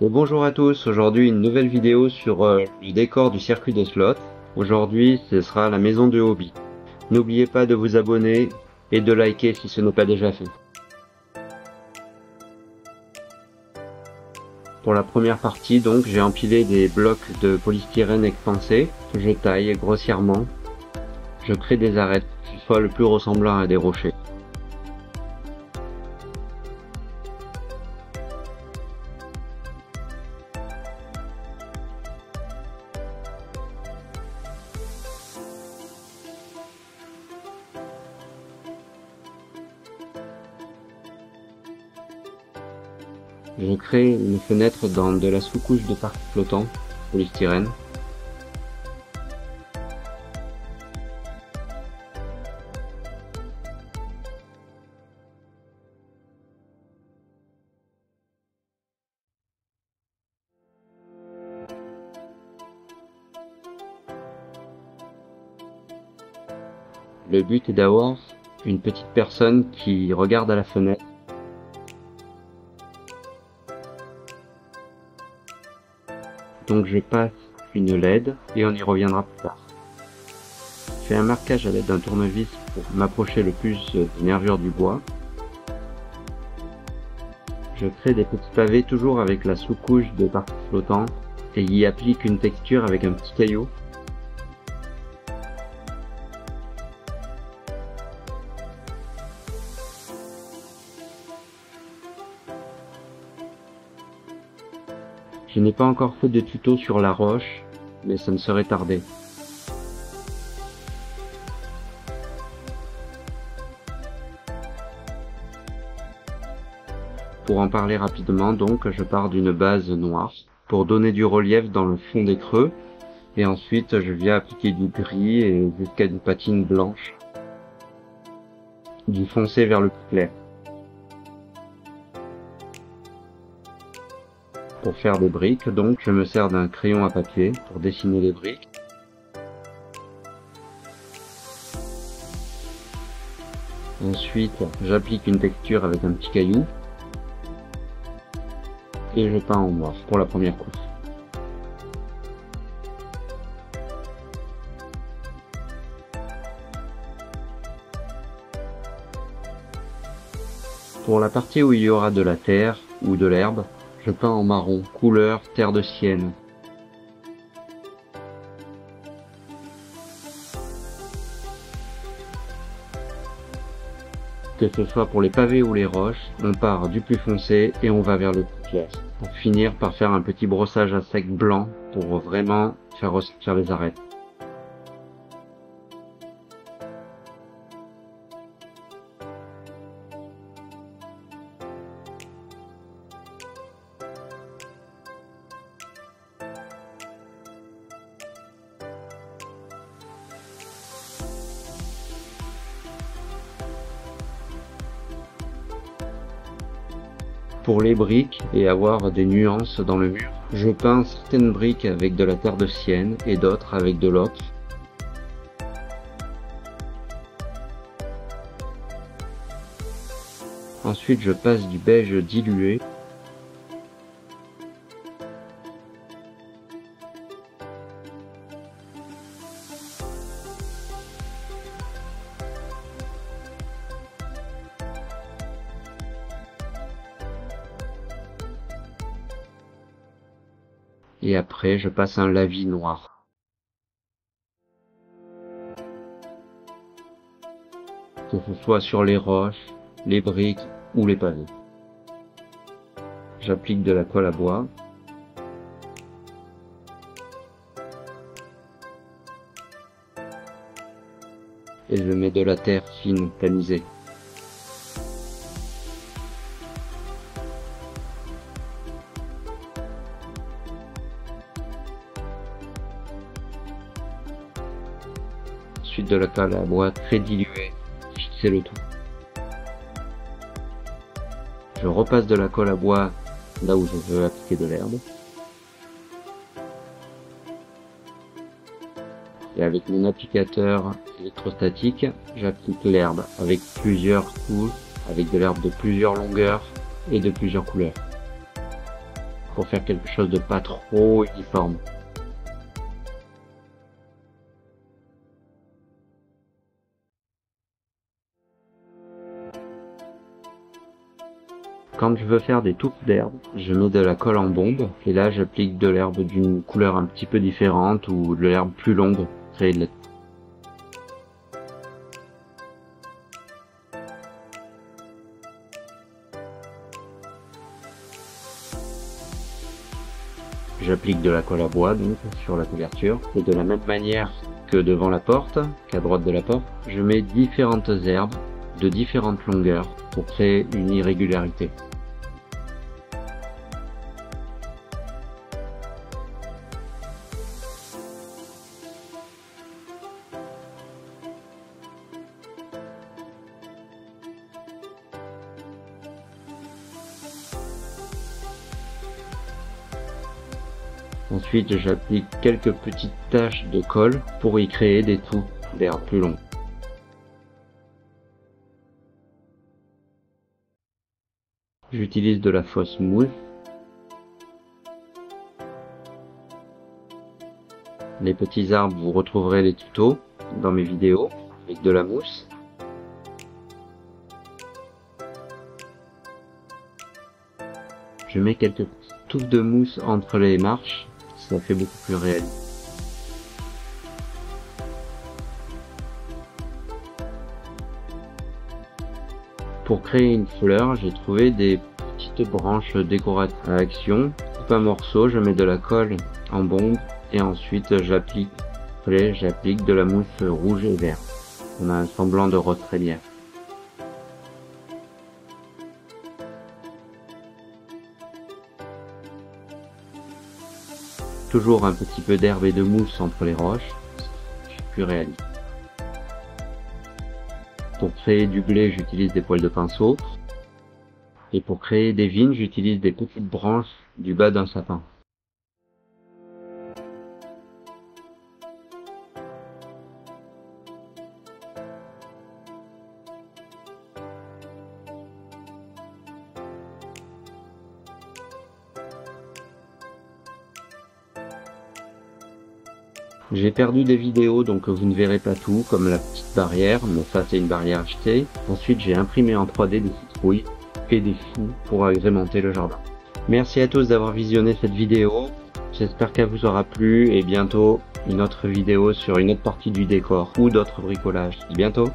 Et bonjour à tous, aujourd'hui une nouvelle vidéo sur le décor du circuit de slot. Aujourd'hui ce sera la maison de Hobby. N'oubliez pas de vous abonner et de liker si ce n'est pas déjà fait. Pour la première partie donc j'ai empilé des blocs de polystyrène expansé. Je taille grossièrement. Je crée des arêtes qui soient le plus ressemblant à des rochers. Je crée une fenêtre dans de la sous-couche de parquet flottant, polystyrène. Le but est d'avoir une petite personne qui regarde à la fenêtre. Donc je passe une LED et on y reviendra plus tard. Je fais un marquage à l'aide d'un tournevis pour m'approcher le plus des nervures du bois. Je crée des petits pavés toujours avec la sous-couche de parquet flottant et y applique une texture avec un petit caillou. Je n'ai pas encore fait de tuto sur la roche, mais ça ne serait tardé. Pour en parler rapidement, donc, je pars d'une base noire pour donner du relief dans le fond des creux, et ensuite je viens appliquer du gris et jusqu'à une patine blanche, du foncé vers le plus clair. Pour faire des briques, donc, je me sers d'un crayon à papier pour dessiner les briques. Ensuite, j'applique une texture avec un petit caillou. Et je peins en noir pour la première couche. Pour la partie où il y aura de la terre ou de l'herbe, je peins en marron, couleur terre de sienne. Que ce soit pour les pavés ou les roches, on part du plus foncé et on va vers le plus clair. Pour finir par faire un petit brossage à sec blanc pour vraiment faire ressortir les arêtes. Pour les briques et avoir des nuances dans le mur, je peins certaines briques avec de la terre de sienne et d'autres avec de l'ocre. Ensuite je passe du beige dilué. Et après, je passe un lavis noir. Que ce soit sur les roches, les briques ou les pavés. J'applique de la colle à bois. Et je mets de la terre fine tamisée. Ensuite de la colle à bois très diluée, fixer le tout. Je repasse de la colle à bois là où je veux appliquer de l'herbe. Et avec mon applicateur électrostatique, j'applique l'herbe avec plusieurs couches, avec de l'herbe de plusieurs longueurs et de plusieurs couleurs. pour faire quelque chose de pas trop uniforme. Quand je veux faire des touffes d'herbe, je mets de la colle en bombe et là j'applique de l'herbe d'une couleur un petit peu différente ou de l'herbe plus longue pour créer de la... J'applique de la colle à bois donc sur la couverture et de la même manière que devant la porte, qu'à droite de la porte, je mets différentes herbes de différentes longueurs pour créer une irrégularité. Ensuite, j'applique quelques petites taches de colle pour y créer des touffes d'herbe plus longues. J'utilise de la fausse mousse. Les petits arbres, vous retrouverez les tutos dans mes vidéos avec de la mousse. Je mets quelques touffes de mousse entre les marches. Ça fait beaucoup plus réaliste. Pour créer une fleur, j'ai trouvé des petites branches décoratives à action. Un morceau, je mets de la colle en bombe et ensuite j'applique de la mousse rouge et verte. On a un semblant de rose trémière. Toujours un petit peu d'herbe et de mousse entre les roches, c'est plus réaliste. Pour créer du blé, j'utilise des poils de pinceau. Et pour créer des vignes, j'utilise des petites branches du bas d'un sapin. J'ai perdu des vidéos donc vous ne verrez pas tout, comme la petite barrière, mais ça c'est une barrière achetée. Ensuite j'ai imprimé en 3D des citrouilles et des choux pour agrémenter le jardin. Merci à tous d'avoir visionné cette vidéo, j'espère qu'elle vous aura plu et bientôt une autre vidéo sur une autre partie du décor ou d'autres bricolages. À bientôt.